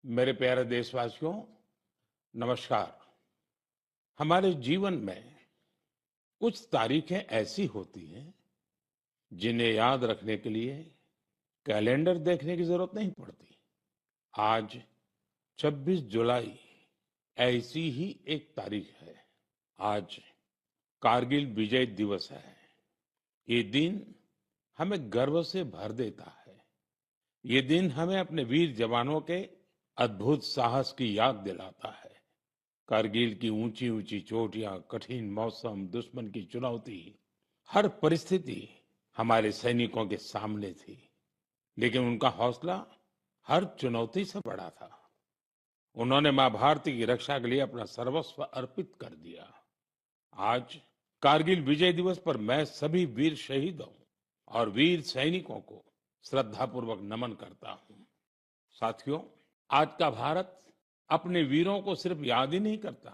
मेरे प्यारे देशवासियों, नमस्कार। हमारे जीवन में कुछ तारीखें ऐसी होती हैं जिन्हें याद रखने के लिए कैलेंडर देखने की जरूरत नहीं पड़ती। आज 26 जुलाई ऐसी ही एक तारीख है। आज कारगिल विजय दिवस है। ये दिन हमें गर्व से भर देता है। ये दिन हमें अपने वीर जवानों के अद्भुत साहस की याद दिलाता है। कारगिल की ऊंची ऊंची चोटियां, कठिन मौसम, दुश्मन की चुनौती, हर परिस्थिति हमारे सैनिकों के सामने थी। लेकिन उनका हौसला हर चुनौती से बड़ा था। उन्होंने मां भारती की रक्षा के लिए अपना सर्वस्व अर्पित कर दिया। आज कारगिल विजय दिवस पर मैं सभी वीर शहीदों और वीर सैनिकों को श्रद्धापूर्वक नमन करता हूं। साथियों, आज का भारत अपने वीरों को सिर्फ याद ही नहीं करता,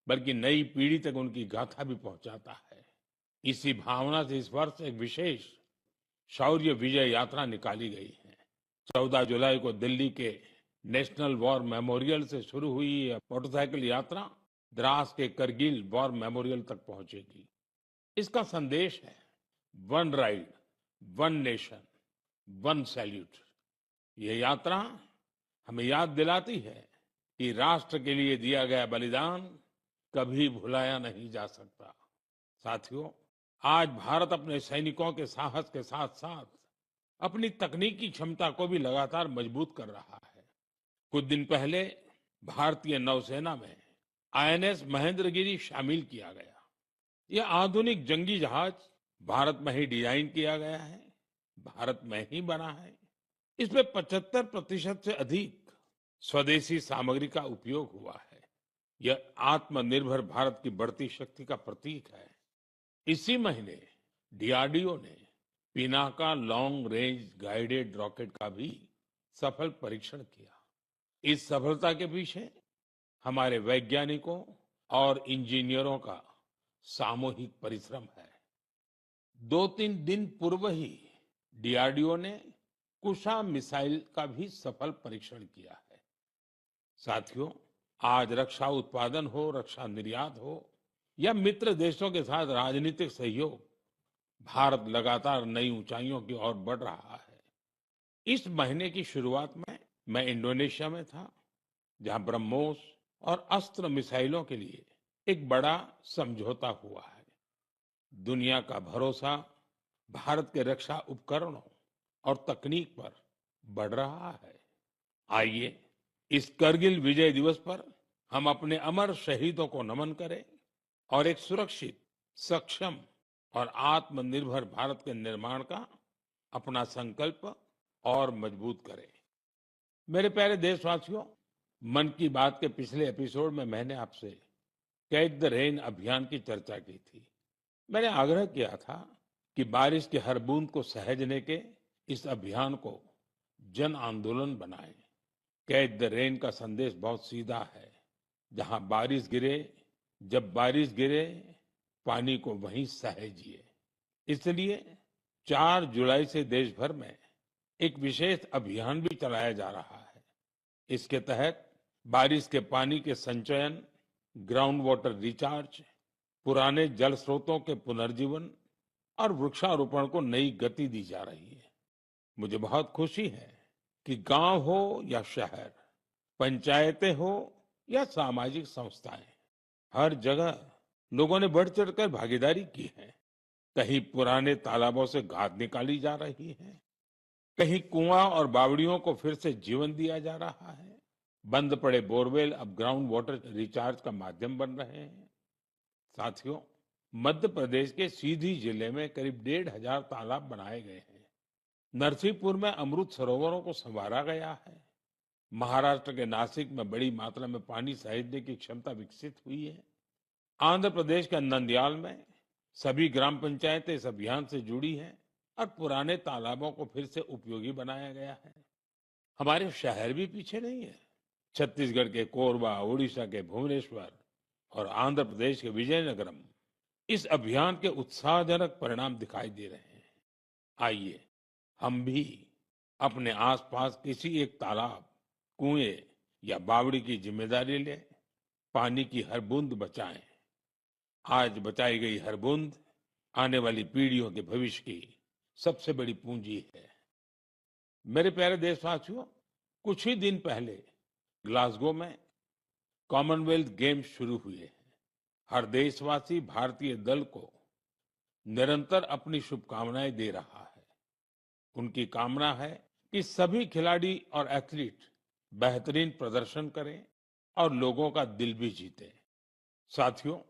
बल्कि नई पीढ़ी तक उनकी गाथा भी पहुंचाता है। इसी भावना से इस वर्ष एक विशेष शौर्य विजय यात्रा निकाली गई है। 14 जुलाई को दिल्ली के नेशनल वॉर मेमोरियल से शुरू हुई यह मोटरसाइकिल यात्रा द्रास के करगिल वॉर मेमोरियल तक पहुंचेगी। इसका संदेश है one ride, one nation, one salute. यह यात्रा हमें याद दिलाती है कि राष्ट्र के लिए दिया गया बलिदान कभी भुलाया नहीं जा सकता। साथियों, आज भारत अपने सैनिकों के साहस के साथ साथ अपनी तकनीकी क्षमता को भी लगातार मजबूत कर रहा है। कुछ दिन पहले भारतीय नौसेना में आईएनएस महेंद्रगिरी शामिल किया गया। यह आधुनिक जंगी जहाज भारत में ही डिजाइन किया गया है, भारत में ही बना है। इसमें 75% से अधिक स्वदेशी सामग्री का उपयोग हुआ है। यह आत्मनिर्भर भारत की बढ़ती शक्ति का प्रतीक है। इसी महीने डीआरडीओ ने Pinaka long range guided rocket का भी सफल परीक्षण किया। इस सफलता के पीछे हमारे वैज्ञानिकों और इंजीनियरों का सामूहिक परिश्रम है। 2-3 दिन पूर्व ही डीआरडीओ ने कुशा मिसाइल का भी सफल परीक्षण किया है। साथियों, आज रक्षा उत्पादन हो, रक्षा निर्यात हो या मित्र देशों के साथ राजनीतिक सहयोग, भारत लगातार नई ऊंचाइयों की ओर बढ़ रहा है। इस महीने की शुरुआत में मैं इंडोनेशिया में था, जहां ब्रह्मोस और अस्त्र मिसाइलों के लिए एक बड़ा समझौता हुआ है। दुनिया का भरोसा भारत के रक्षा उपकरणों और तकनीक पर बढ़ रहा है। आइए इस करगिल विजय दिवस पर हम अपने अमर शहीदों को नमन करें और एक सुरक्षित, सक्षम और आत्मनिर्भर भारत के निर्माण का अपना संकल्प और मजबूत करें। मेरे प्यारे देशवासियों, मन की बात के पिछले एपिसोड में मैंने आपसे कैच द रेन अभियान की चर्चा की थी। मैंने आग्रह किया था कि बारिश की हर बूंद को सहेजने के इस अभियान को जन आंदोलन बनाएं। कैच द रेन का संदेश बहुत सीधा है। जहां बारिश गिरे, जब बारिश गिरे, पानी को वहीं सहेजिए। इसलिए 4 जुलाई से देश भर में एक विशेष अभियान भी चलाया जा रहा है। इसके तहत बारिश के पानी के संचयन, ग्राउंड वाटर रिचार्ज, पुराने जल स्रोतों के पुनर्जीवन और वृक्षारोपण को नई गति दी जा रही है। मुझे बहुत खुशी है कि गांव हो या शहर, पंचायतें हो या सामाजिक संस्थाएं, हर जगह लोगों ने बढ़ चढ़कर भागीदारी की है। कहीं पुराने तालाबों से गाद निकाली जा रही है, कहीं कुआं और बावड़ियों को फिर से जीवन दिया जा रहा है। बंद पड़े बोरवेल अब ग्राउंड वाटर रिचार्ज का माध्यम बन रहे हैं। साथियों, मध्य प्रदेश के सीधी जिले में करीब 1,500 तालाब बनाए गए हैं। नरसिंहपुर में अमृत सरोवरों को संवारा गया है। महाराष्ट्र के नासिक में बड़ी मात्रा में पानी सहेजने की क्षमता विकसित हुई है। आंध्र प्रदेश के नंदयाल में सभी ग्राम पंचायतें इस अभियान से जुड़ी हैं और पुराने तालाबों को फिर से उपयोगी बनाया गया है। हमारे शहर भी पीछे नहीं है। छत्तीसगढ़ के कोरबा, उड़ीसा के भुवनेश्वर और आंध्र प्रदेश के विजयनगरम इस अभियान के उत्साहजनक परिणाम दिखाई दे रहे हैं। आइए हम भी अपने आसपास किसी एक तालाब, कुएं या बावड़ी की जिम्मेदारी लें, पानी की हर बूंद बचाएं। आज बचाई गई हर बूंद आने वाली पीढ़ियों के भविष्य की सबसे बड़ी पूंजी है। मेरे प्यारे देशवासियों, कुछ ही दिन पहले ग्लासगो में कॉमनवेल्थ गेम्स शुरू हुए हैं। हर देशवासी भारतीय दल को निरंतर अपनी शुभकामनाएं दे रहा है। उनकी कामना है कि सभी खिलाड़ी और एथलीट बेहतरीन प्रदर्शन करें और लोगों का दिल भी जीतें। साथियों,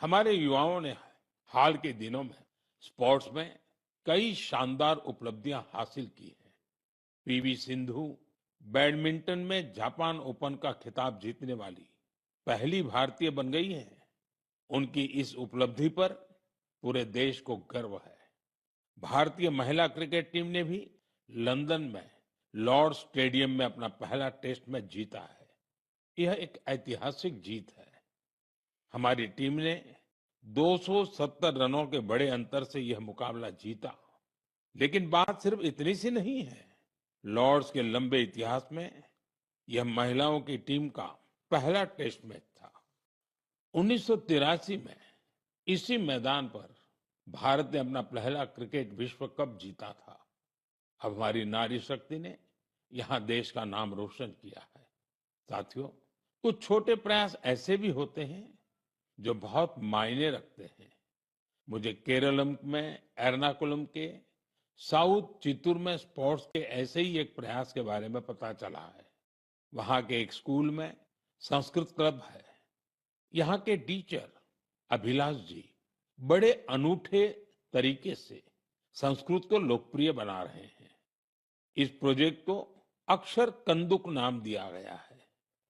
हमारे युवाओं ने हाल के दिनों में स्पोर्ट्स में कई शानदार उपलब्धियां हासिल की हैं। पीवी सिंधु बैडमिंटन में जापान ओपन का खिताब जीतने वाली पहली भारतीय बन गई हैं। उनकी इस उपलब्धि पर पूरे देश को गर्व है। भारतीय महिला क्रिकेट टीम ने भी लंदन में लॉर्ड्स स्टेडियम में अपना पहला टेस्ट मैच जीता है। यह एक ऐतिहासिक जीत है। हमारी टीम ने 270 रनों के बड़े अंतर से यह मुकाबला जीता। लेकिन बात सिर्फ इतनी सी नहीं है। लॉर्ड्स के लंबे इतिहास में यह महिलाओं की टीम का पहला टेस्ट मैच था। 1983 में इसी मैदान पर भारत ने अपना पहला क्रिकेट विश्व कप जीता था। अब हमारी नारी शक्ति ने यहाँ देश का नाम रोशन किया है। साथियों, कुछ छोटे प्रयास ऐसे भी होते हैं जो बहुत मायने रखते हैं। मुझे केरलम में एर्नाकुलम के साउथ चित्तूर में स्पोर्ट्स के ऐसे ही एक प्रयास के बारे में पता चला है। वहां के एक स्कूल में संस्कृत क्लब है। यहाँ के टीचर अभिलाष जी बड़े अनूठे तरीके से संस्कृत को लोकप्रिय बना रहे हैं। इस प्रोजेक्ट को अक्षर कंदुक नाम दिया गया है।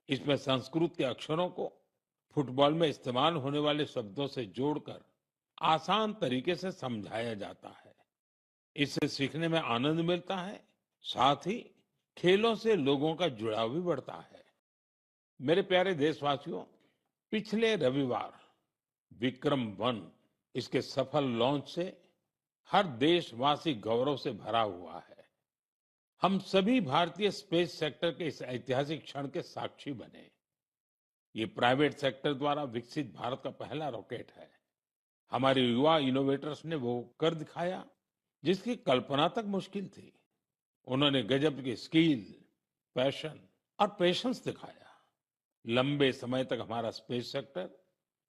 इसमें संस्कृत के अक्षरों को फुटबॉल में इस्तेमाल होने वाले शब्दों से जोड़कर आसान तरीके से समझाया जाता है। इससे सीखने में आनंद मिलता है, साथ ही खेलों से लोगों का जुड़ाव भी बढ़ता है। मेरे प्यारे देशवासियों, पिछले रविवार विक्रम-1 इसके सफल लॉन्च से हर देशवासी गौरव से भरा हुआ है। हम सभी भारतीय स्पेस सेक्टर के इस ऐतिहासिक क्षण के साक्षी बने। ये प्राइवेट सेक्टर द्वारा विकसित भारत का पहला रॉकेट है। हमारे युवा इनोवेटर्स ने वो कर दिखाया जिसकी कल्पना तक मुश्किल थी। उन्होंने गजब की स्किल, पैशन और पेशेंस दिखाया। लंबे समय तक हमारा स्पेस सेक्टर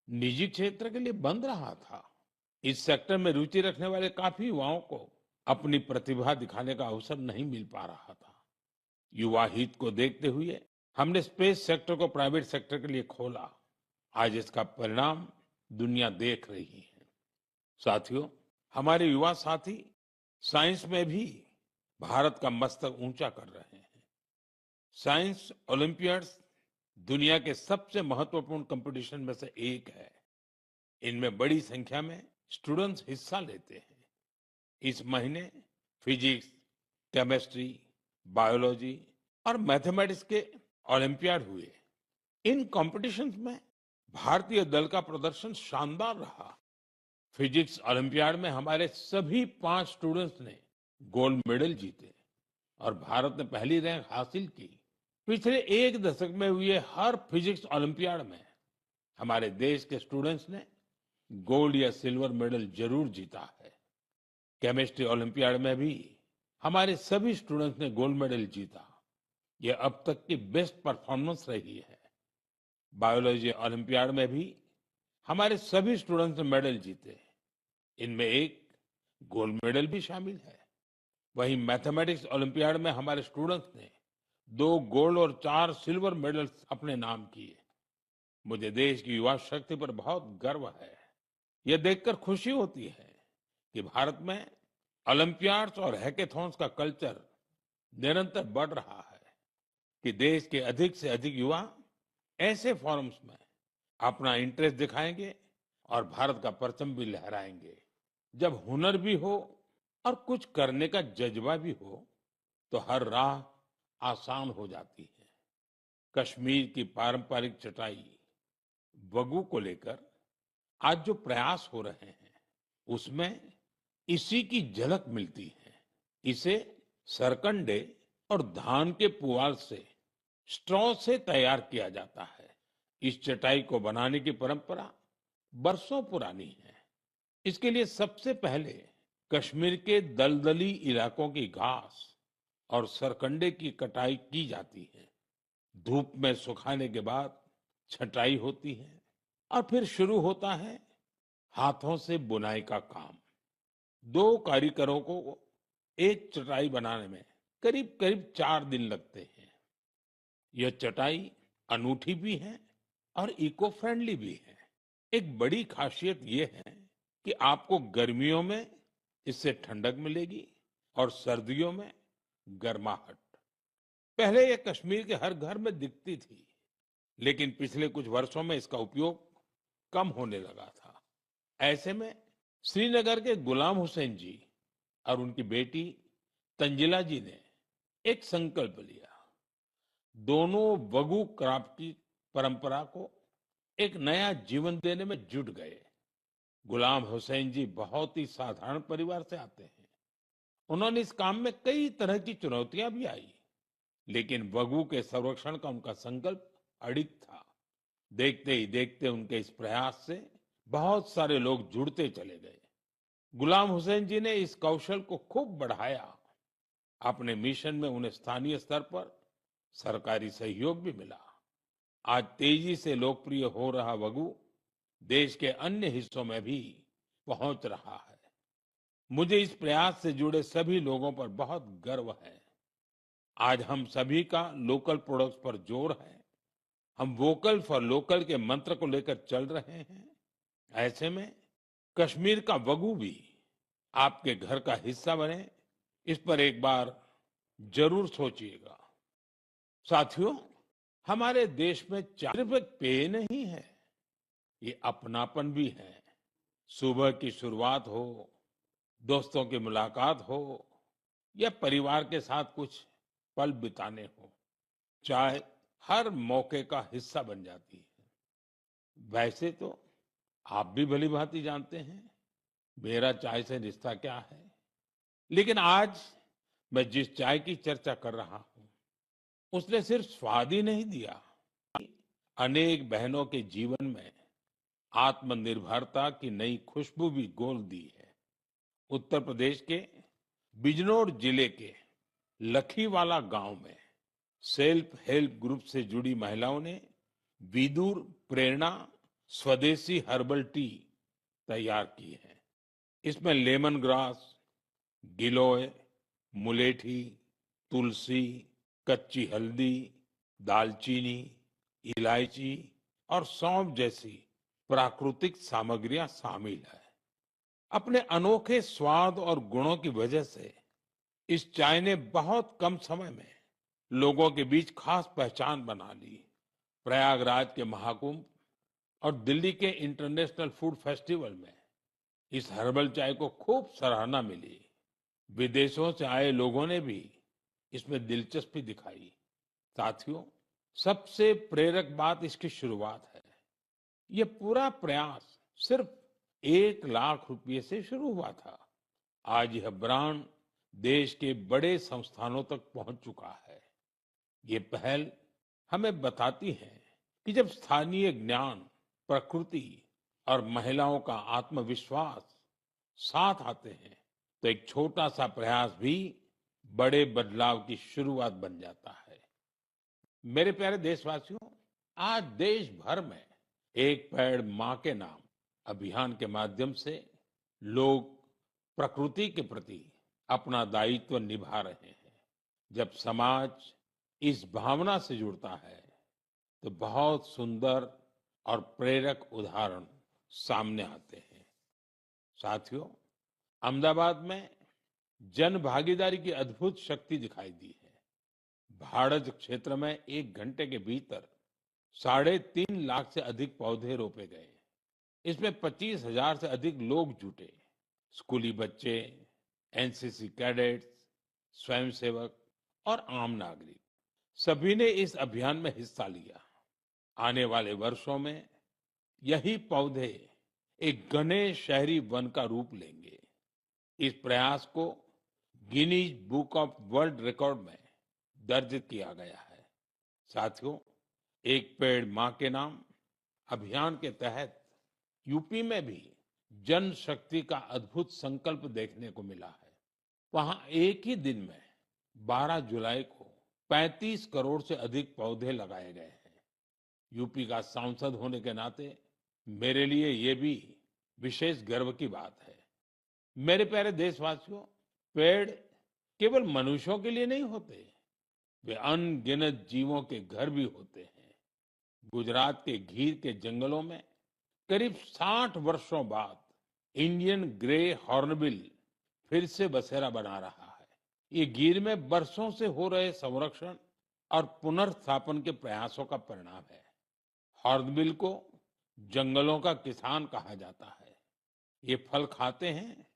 निजी क्षेत्र के लिए बंद रहा था। इस सेक्टर में रुचि रखने वाले काफी युवाओं को अपनी प्रतिभा दिखाने का अवसर नहीं मिल पा रहा था। युवा हित को देखते हुए हमने स्पेस सेक्टर को प्राइवेट सेक्टर के लिए खोला। आज इसका परिणाम दुनिया देख रही है। साथियों, हमारे युवा साथी साइंस में भी भारत का मस्तक ऊंचा कर रहे हैं। साइंस ओलंपियाड्स दुनिया के सबसे महत्वपूर्ण कंपटीशन में से एक है। इनमें बड़ी संख्या में स्टूडेंट्स हिस्सा लेते हैं। इस महीने फिजिक्स, केमिस्ट्री, बायोलॉजी और मैथमेटिक्स के ओलंपियाड हुए। इन कॉम्पिटिशन्स में भारतीय दल का प्रदर्शन शानदार रहा। फिजिक्स ओलंपियाड में हमारे सभी 5 स्टूडेंट्स ने गोल्ड मेडल जीते और भारत ने पहली रैंक हासिल की। पिछले एक दशक में हुए हर फिजिक्स ओलंपियाड में हमारे देश के स्टूडेंट्स ने गोल्ड या सिल्वर मेडल जरूर जीता है। केमिस्ट्री ओलंपियाड में भी हमारे सभी स्टूडेंट्स ने गोल्ड मेडल जीता। ये अब तक की बेस्ट परफॉर्मेंस रही है। बायोलॉजी ओलंपियाड में भी हमारे सभी स्टूडेंट्स ने मेडल जीते। इनमें एक गोल्ड मेडल भी शामिल है। वहीं मैथमेटिक्स ओलंपियाड में हमारे स्टूडेंट्स ने 2 गोल्ड और 4 सिल्वर मेडल्स अपने नाम किए। मुझे देश की युवा शक्ति पर बहुत गर्व है। यह देखकर खुशी होती है कि भारत में ओलंपियाड्स और हैकेथॉन्स का कल्चर निरंतर बढ़ रहा है, कि देश के अधिक से अधिक युवा ऐसे फोरम्स में अपना इंटरेस्ट दिखाएंगे और भारत का परचम भी लहराएंगे। जब हुनर भी हो और कुछ करने का जज्बा भी हो, तो हर राह आसान हो जाती है। कश्मीर की पारंपरिक चटाई वगु को लेकर आज जो प्रयास हो रहे हैं, उसमें इसी की झलक मिलती है। इसे सरकंडे और धान के पुआल से स्ट्रॉ से तैयार किया जाता है। इस चटाई को बनाने की परंपरा बरसों पुरानी है। इसके लिए सबसे पहले कश्मीर के दलदली इलाकों की घास और सरकंडे की कटाई की जाती है। धूप में सुखाने के बाद छटाई होती है और फिर शुरू होता है हाथों से बुनाई का काम। दो कारीगरों को एक चटाई बनाने में करीब करीब 4 दिन लगते हैं। यह चटाई अनूठी भी है और इको फ्रेंडली भी है। एक बड़ी खासियत यह है कि आपको गर्मियों में इससे ठंडक मिलेगी और सर्दियों में गर्माहट। पहले यह कश्मीर के हर घर में दिखती थी, लेकिन पिछले कुछ वर्षों में इसका उपयोग कम होने लगा था। ऐसे में श्रीनगर के गुलाम हुसैन जी और उनकी बेटी तंजिला जी ने एक संकल्प लिया। दोनों वगु क्राफ्ट की परंपरा को एक नया जीवन देने में जुट गए। गुलाम हुसैन जी बहुत ही साधारण परिवार से आते हैं। उन्होंने इस काम में कई तरह की चुनौतियां भी आई, लेकिन वगु के संरक्षण का उनका संकल्प अडिग था। देखते ही देखते उनके इस प्रयास से बहुत सारे लोग जुड़ते चले गए। गुलाम हुसैन जी ने इस कौशल को खूब बढ़ाया। अपने मिशन में उन्हें स्थानीय स्तर पर सरकारी सहयोग भी मिला। आज तेजी से लोकप्रिय हो रहा वगु देश के अन्य हिस्सों में भी पहुंच रहा है। मुझे इस प्रयास से जुड़े सभी लोगों पर बहुत गर्व है। आज हम सभी का लोकल प्रोडक्ट्स पर जोर है। हम वोकल फॉर लोकल के मंत्र को लेकर चल रहे हैं। ऐसे में कश्मीर का वगु भी आपके घर का हिस्सा बने, इस पर एक बार जरूर सोचिएगा। साथियों, हमारे देश में चाय सिर्फ एक पेय नहीं है, ये अपनापन भी है। सुबह की शुरुआत हो, दोस्तों की मुलाकात हो या परिवार के साथ कुछ पल बिताने हो, चाय हर मौके का हिस्सा बन जाती है। वैसे तो आप भी भली भांति जानते हैं मेरा चाय से रिश्ता क्या है, लेकिन आज मैं जिस चाय की चर्चा कर रहा हूं उसने सिर्फ स्वाद ही नहीं दिया, अनेक बहनों के जीवन में आत्मनिर्भरता की नई खुशबू भी घोल दी है। उत्तर प्रदेश के बिजनौर जिले के लखीवाला गांव में सेल्फ हेल्प ग्रुप से जुड़ी महिलाओं ने विदुर प्रेरणा स्वदेशी हर्बल टी तैयार की है। इसमें लेमन ग्रास, गिलोय, मुलेठी, तुलसी, कच्ची हल्दी, दालचीनी, इलायची और सौंफ जैसी प्राकृतिक सामग्रियां शामिल है। अपने अनोखे स्वाद और गुणों की वजह से इस चाय ने बहुत कम समय में लोगों के बीच खास पहचान बना ली। प्रयागराज के महाकुंभ और दिल्ली के इंटरनेशनल फूड फेस्टिवल में इस हर्बल चाय को खूब सराहना मिली। विदेशों से आए लोगों ने भी इसमें दिलचस्पी दिखाई। साथियों, सबसे प्रेरक बात इसकी शुरुआत है। ये पूरा प्रयास सिर्फ 1 लाख रुपए से शुरू हुआ था। आज यह ब्रांड देश के बड़े संस्थानों तक पहुंच चुका है। ये पहल हमें बताती है कि जब स्थानीय ज्ञान, प्रकृति और महिलाओं का आत्मविश्वास साथ आते हैं तो एक छोटा सा प्रयास भी बड़े बदलाव की शुरुआत बन जाता है। मेरे प्यारे देशवासियों, आज देश भर में एक पेड़ मां के नाम अभियान के माध्यम से लोग प्रकृति के प्रति अपना दायित्व निभा रहे हैं। जब समाज इस भावना से जुड़ता है तो बहुत सुंदर और प्रेरक उदाहरण सामने आते हैं। साथियों, अहमदाबाद में जन भागीदारी की अद्भुत शक्ति दिखाई दी है। भाड़ज क्षेत्र में 1 घंटे के भीतर 3.5 लाख से अधिक पौधे रोपे गए। इसमें 25,000 से अधिक लोग जुटे। स्कूली बच्चे, एनसीसी कैडेट्स, स्वयंसेवक और आम नागरिक, सभी ने इस अभियान में हिस्सा लिया। आने वाले वर्षों में यही पौधे एक घने शहरी वन का रूप लेंगे। इस प्रयास को Guinness book of world record में दर्ज किया गया है। साथियों, एक पेड़ मां के नाम अभियान के तहत यूपी में भी जन शक्ति का अद्भुत संकल्प देखने को मिला है। वहां एक ही दिन में 12 जुलाई को 35 करोड़ से अधिक पौधे लगाए गए हैं। यूपी का सांसद होने के नाते मेरे लिए ये भी विशेष गर्व की बात है। मेरे प्यारे देशवासियों, पेड़ केवल मनुष्यों के लिए नहीं होते, वे अनगिनत जीवों के घर भी होते हैं। गुजरात के गीर के जंगलों में करीब 60 वर्षों बाद इंडियन ग्रे हॉर्नबिल फिर से बसेरा बना रहा है। ये गीर में बरसों से हो रहे संरक्षण और पुनर्स्थापन के प्रयासों का परिणाम है। हॉर्नबिल को जंगलों का किसान कहा जाता है। ये फल खाते हैं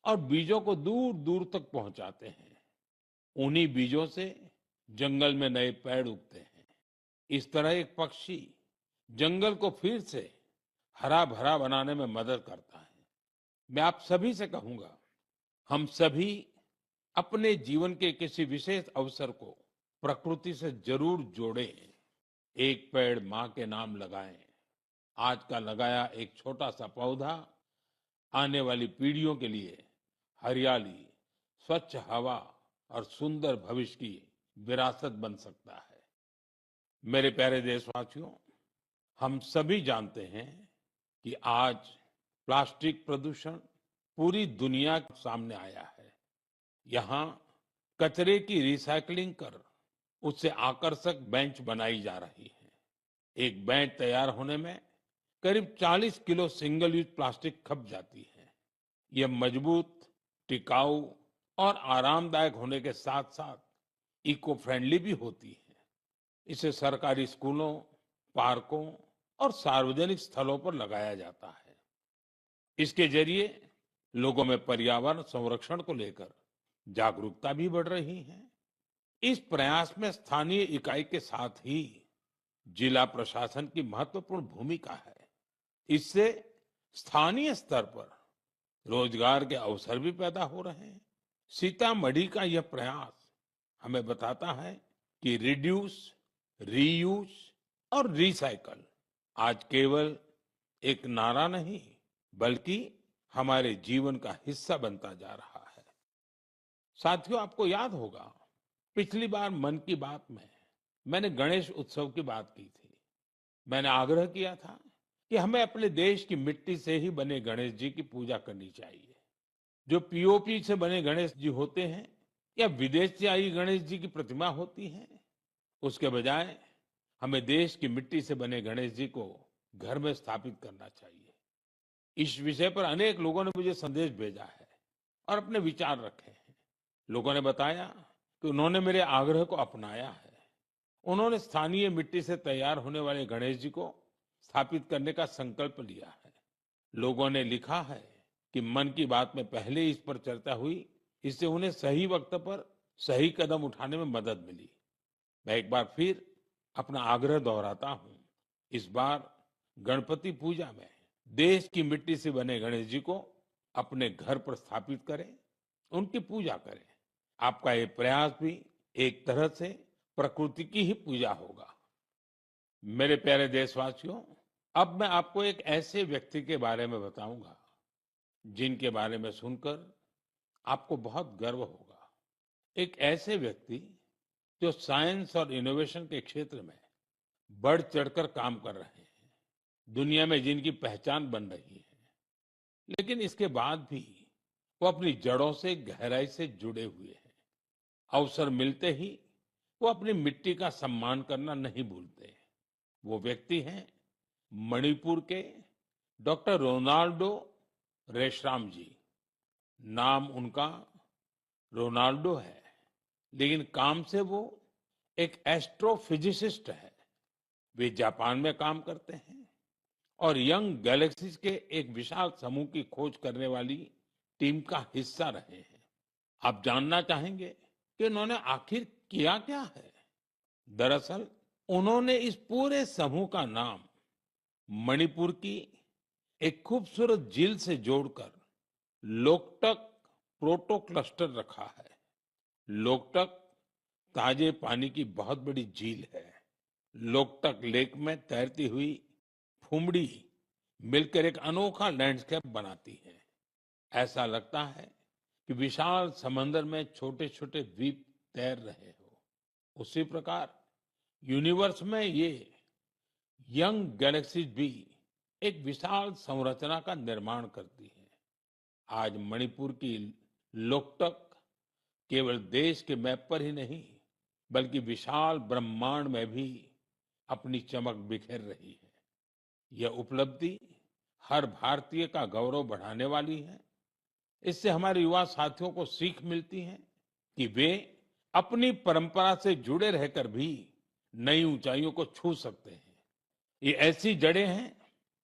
और बीजों को दूर दूर तक पहुंचाते हैं। उन्हीं बीजों से जंगल में नए पेड़ उगते हैं। इस तरह एक पक्षी जंगल को फिर से हरा भरा बनाने में मदद करता है। मैं आप सभी से कहूंगा, हम सभी अपने जीवन के किसी विशेष अवसर को प्रकृति से जरूर जोड़ें। एक पेड़ मां के नाम लगाएं। आज का लगाया एक छोटा सा पौधा आने वाली पीढ़ियों के लिए हरियाली, स्वच्छ हवा और सुंदर भविष्य की विरासत बन सकता है। मेरे प्यारे देशवासियों, हम सभी जानते हैं कि आज प्लास्टिक प्रदूषण पूरी दुनिया के सामने आया है। यहाँ कचरे की रिसाइकलिंग कर उससे आकर्षक बेंच बनाई जा रही है। एक बेंच तैयार होने में करीब 40 किलो सिंगल यूज प्लास्टिक खप जाती है। यह मजबूत, टिकाऊ और आरामदायक होने के साथ साथ इको फ्रेंडली भी होती है। इसे सरकारी स्कूलों, पार्कों और सार्वजनिक स्थलों पर लगाया जाता है। इसके जरिए लोगों में पर्यावरण संरक्षण को लेकर जागरूकता भी बढ़ रही है। इस प्रयास में स्थानीय इकाई के साथ ही जिला प्रशासन की महत्वपूर्ण भूमिका है। इससे स्थानीय स्तर पर रोजगार के अवसर भी पैदा हो रहे हैं। सीतामढ़ी का यह प्रयास हमें बताता है कि रिड्यूस, रीयूज और रिसाइकल आज केवल एक नारा नहीं, बल्कि हमारे जीवन का हिस्सा बनता जा रहा है। साथियों, आपको याद होगा, पिछली बार मन की बात में मैंने गणेश उत्सव की बात की थी। मैंने आग्रह किया था कि हमें अपने देश की मिट्टी से ही बने गणेश जी की पूजा करनी चाहिए। जो पीओपी से बने गणेश जी होते हैं या विदेश से आई गणेश जी की प्रतिमा होती है, उसके बजाय हमें देश की मिट्टी से बने गणेश जी को घर में स्थापित करना चाहिए। इस विषय पर अनेक लोगों ने मुझे संदेश भेजा है और अपने विचार रखे हैं। लोगों ने बताया कि उन्होंने मेरे आग्रह को अपनाया है। उन्होंने स्थानीय मिट्टी से तैयार होने वाले गणेश जी को स्थापित करने का संकल्प लिया है। लोगों ने लिखा है कि मन की बात में पहले इस पर चर्चा हुई, इससे उन्हें सही वक्त पर सही कदम उठाने में मदद मिली। मैं एक बार फिर अपना आग्रह दोहराता हूं। इस बार गणपति पूजा में देश की मिट्टी से बने गणेश जी को अपने घर पर स्थापित करें, उनकी पूजा करें। आपका ये प्रयास भी एक तरह से प्रकृति की ही पूजा होगा। मेरे प्यारे देशवासियों, अब मैं आपको एक ऐसे व्यक्ति के बारे में बताऊंगा जिनके बारे में सुनकर आपको बहुत गर्व होगा। एक ऐसे व्यक्ति जो साइंस और इनोवेशन के क्षेत्र में बढ़ चढ़कर काम कर रहे हैं, दुनिया में जिनकी पहचान बन रही है। लेकिन इसके बाद भी वो अपनी जड़ों से गहराई से जुड़े हुए हैं। अवसर मिलते ही वो अपनी मिट्टी का सम्मान करना नहीं भूलते। वो व्यक्ति हैं मणिपुर के डॉक्टर रोनाल्डो रेशराम जी। नाम उनका रोनाल्डो है, लेकिन काम से वो एक एस्ट्रोफिजिसिस्ट है। वे जापान में काम करते हैं और यंग गैलेक्सीज के एक विशाल समूह की खोज करने वाली टीम का हिस्सा रहे हैं। आप जानना चाहेंगे कि उन्होंने आखिर किया क्या है? दरअसल उन्होंने इस पूरे समूह का नाम मणिपुर की एक खूबसूरत झील से जोड़कर लोकटक प्रोटो क्लस्टर रखा है। लोकटक ताजे पानी की बहुत बड़ी झील है। लोकटक लेक में तैरती हुई फुमड़ी मिलकर एक अनोखा लैंडस्केप बनाती है। ऐसा लगता है कि विशाल समंदर में छोटे छोटे द्वीप तैर रहे हो। उसी प्रकार यूनिवर्स में ये यंग गैलेक्सीज भी एक विशाल संरचना का निर्माण करती है। आज मणिपुर की लोकटक केवल देश के मैप पर ही नहीं, बल्कि विशाल ब्रह्मांड में भी अपनी चमक बिखेर रही है। यह उपलब्धि हर भारतीय का गौरव बढ़ाने वाली है। इससे हमारे युवा साथियों को सीख मिलती है कि वे अपनी परंपरा से जुड़े रहकर भी नई ऊंचाइयों को छू सकते हैं। ये ऐसी जड़ें हैं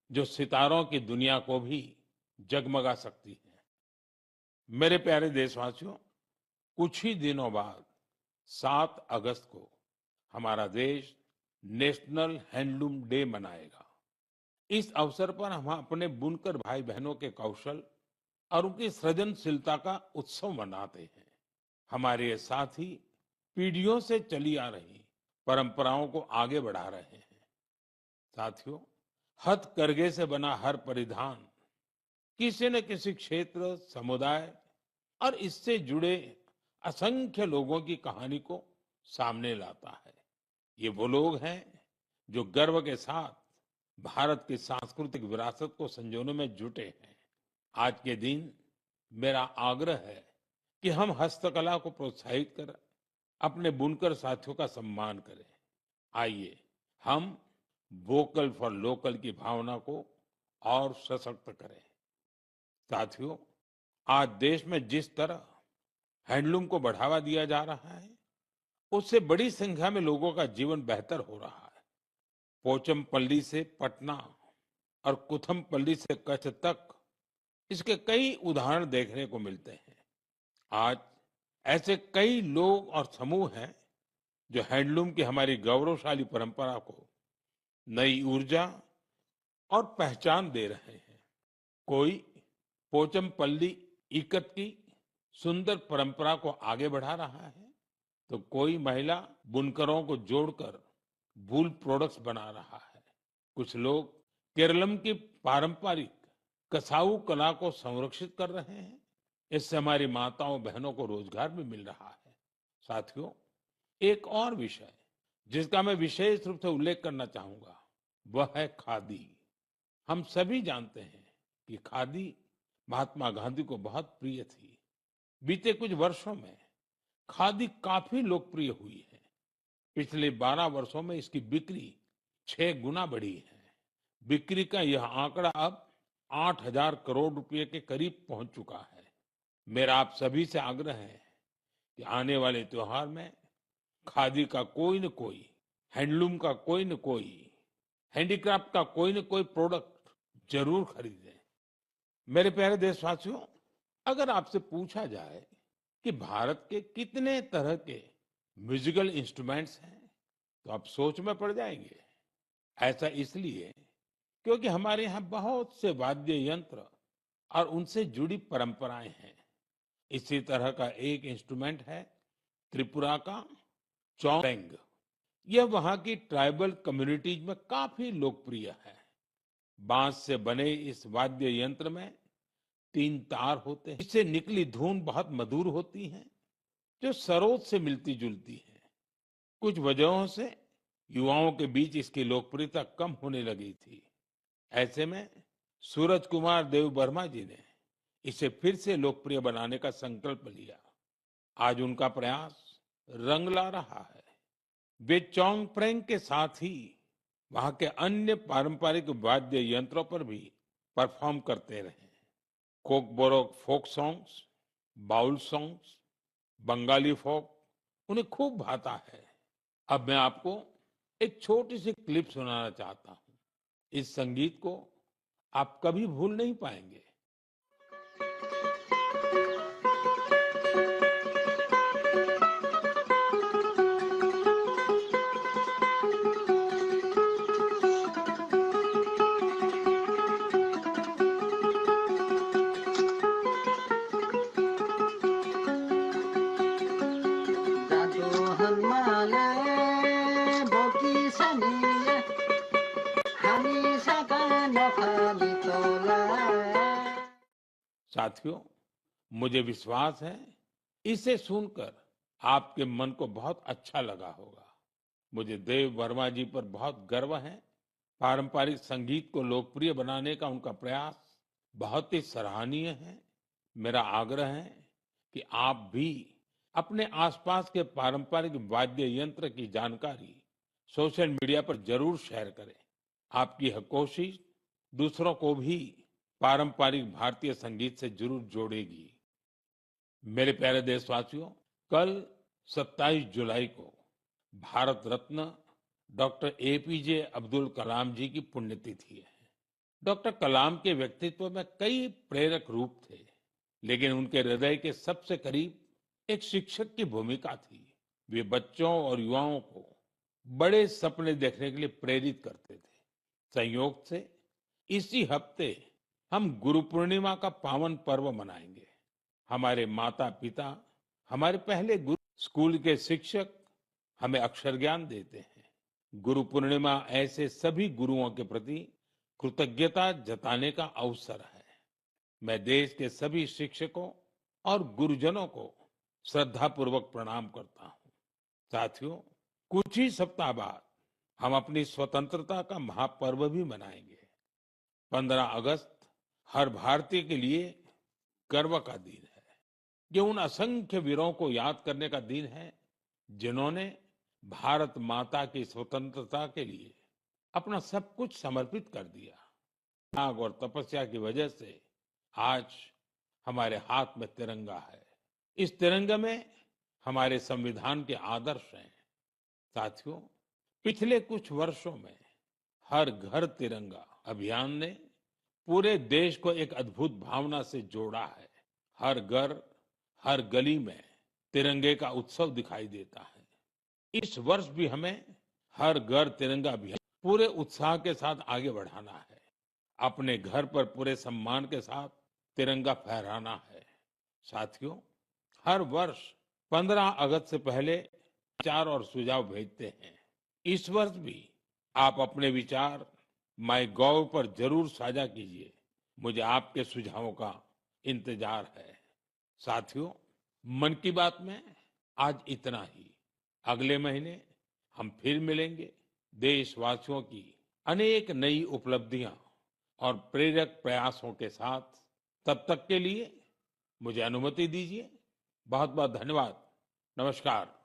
जो सितारों की दुनिया को भी जगमगा सकती हैं। मेरे प्यारे देशवासियों, कुछ ही दिनों बाद 7 अगस्त को हमारा देश नेशनल हैंडलूम डे मनाएगा। इस अवसर पर हम अपने बुनकर भाई बहनों के कौशल और उनकी सृजनशीलता का उत्सव मनाते हैं। हमारे ये साथी पीढ़ियों से चली आ रही परंपराओं को आगे बढ़ा रहे हैं। साथियों, हथकरघे से बना हर परिधान किसी न किसी क्षेत्र, समुदाय और इससे जुड़े असंख्य लोगों की कहानी को सामने लाता है। ये वो लोग हैं जो गर्व के साथ भारत की सांस्कृतिक विरासत को संजोने में जुटे हैं। आज के दिन मेरा आग्रह है कि हम हस्तकला को प्रोत्साहित कर अपने बुनकर साथियों का सम्मान करें। आइए हम वोकल फॉर लोकल की भावना को और सशक्त करें। साथियों, आज देश में जिस तरह हैंडलूम को बढ़ावा दिया जा रहा है, उससे बड़ी संख्या में लोगों का जीवन बेहतर हो रहा है। पोचमपल्ली से पटना और कुथमपल्ली से कच्छ तक इसके कई उदाहरण देखने को मिलते हैं। आज ऐसे कई लोग और समूह हैं जो हैंडलूम की हमारी गौरवशाली परंपरा को नई ऊर्जा और पहचान दे रहे हैं। कोई पोचमपल्ली इकत की सुंदर परंपरा को आगे बढ़ा रहा है, तो कोई महिला बुनकरों को जोड़कर वूल प्रोडक्ट्स बना रहा है। कुछ लोग केरलम की पारंपरिक कसाऊ कला को संरक्षित कर रहे हैं। इससे हमारी माताओं बहनों को रोजगार भी मिल रहा है। साथियों, एक और विषय जिसका मैं विशेष रूप से उल्लेख करना चाहूंगा, वह है खादी। हम सभी जानते हैं कि खादी महात्मा गांधी को बहुत प्रिय थी। बीते कुछ वर्षों में खादी काफी लोकप्रिय हुई है। पिछले 12 वर्षों में इसकी बिक्री 6 गुना बढ़ी है। बिक्री का यह आंकड़ा अब 8,000 करोड़ रुपए के करीब पहुंच चुका है। मेरा आप सभी से आग्रह है कि आने वाले त्योहार में खादी का कोई न कोई, हैंडलूम का कोई न कोई, हैंडीक्राफ्ट का कोई न कोई प्रोडक्ट जरूर खरीदें। मेरे प्यारे देशवासियों, अगर आपसे पूछा जाए कि भारत के कितने तरह के म्यूजिकल इंस्ट्रूमेंट्स हैं, तो आप सोच में पड़ जाएंगे। ऐसा इसलिए क्योंकि हमारे यहाँ बहुत से वाद्य यंत्र और उनसे जुड़ी परंपराएं हैं। इसी तरह का एक इंस्ट्रूमेंट है त्रिपुरा का चौपेंग। यह वहाँ की ट्राइबल कम्युनिटीज में काफी लोकप्रिय है। बांस से बने इस वाद्य यंत्र में 3 तार होते हैं। इससे निकली धुन बहुत मधुर होती है, जो सरोद से मिलती जुलती है। कुछ वजहों से युवाओं के बीच इसकी लोकप्रियता कम होने लगी थी। ऐसे में सूरज कुमार देव वर्मा जी ने इसे फिर से लोकप्रिय बनाने का संकल्प लिया। आज उनका प्रयास रंग ला रहा है। वे चौंगप्रेंग के साथ ही वहां के अन्य पारंपरिक वाद्य यंत्रों पर भी परफॉर्म करते रहे। Kokborok folk songs, Baul songs, Bengali folk उन्हें खूब भाता है। अब मैं आपको एक छोटी सी क्लिप सुनाना चाहता हूं। इस संगीत को आप कभी भूल नहीं पाएंगे। Dato hanmale boki sani न खाली तोला। साथियों, मुझे विश्वास है इसे सुनकर आपके मन को बहुत अच्छा लगा होगा। मुझे देव वर्मा जी पर बहुत गर्व है। पारंपरिक संगीत को लोकप्रिय बनाने का उनका प्रयास बहुत ही सराहनीय है। मेरा आग्रह है कि आप भी अपने आसपास के पारंपरिक वाद्य यंत्र की जानकारी सोशल मीडिया पर जरूर शेयर करें। आपकी यह कोशिश दूसरों को भी पारंपरिक भारतीय संगीत से जरूर जोड़ेगी। मेरे प्यारे देशवासियों, कल 27 जुलाई को भारत रत्न डॉक्टर एपीजे अब्दुल कलाम जी की पुण्यतिथि है। डॉक्टर कलाम के व्यक्तित्व में कई प्रेरक रूप थे, लेकिन उनके हृदय के सबसे करीब एक शिक्षक की भूमिका थी। वे बच्चों और युवाओं को बड़े सपने देखने के लिए प्रेरित करते थे। संयोग से इसी हफ्ते हम गुरु पूर्णिमा का पावन पर्व मनाएंगे। हमारे माता पिता, हमारे पहले गुरु, स्कूल के शिक्षक हमें अक्षर ज्ञान देते हैं। गुरु पूर्णिमा ऐसे सभी गुरुओं के प्रति कृतज्ञता जताने का अवसर है। मैं देश के सभी शिक्षकों और गुरुजनों को श्रद्धापूर्वक प्रणाम करता हूँ। साथियों, कुछ ही सप्ताह बाद हम अपनी स्वतंत्रता का महापर्व भी मनाएंगे। 15 अगस्त हर भारतीय के लिए गर्व का दिन है। ये उन असंख्य वीरों को याद करने का दिन है जिन्होंने भारत माता की स्वतंत्रता के लिए अपना सब कुछ समर्पित कर दिया। त्याग और तपस्या की वजह से आज हमारे हाथ में तिरंगा है। इस तिरंगे में हमारे संविधान के आदर्श हैं। साथियों, पिछले कुछ वर्षों में हर घर तिरंगा अभियान ने पूरे देश को एक अद्भुत भावना से जोड़ा है। हर घर, हर गली में तिरंगे का उत्सव दिखाई देता है। इस वर्ष भी हमें हर घर तिरंगा अभियान पूरे उत्साह के साथ आगे बढ़ाना है। अपने घर पर पूरे सम्मान के साथ तिरंगा फहराना है। साथियों, हर वर्ष 15 अगस्त से पहले विचार और सुझाव भेजते हैं। इस वर्ष भी आप अपने विचार माय गॉव पर जरूर साझा कीजिए। मुझे आपके सुझावों का इंतजार है। साथियों, मन की बात में आज इतना ही। अगले महीने हम फिर मिलेंगे देशवासियों की अनेक नई उपलब्धियां और प्रेरक प्रयासों के साथ। तब तक के लिए मुझे अनुमति दीजिए। बहुत बहुत धन्यवाद। नमस्कार।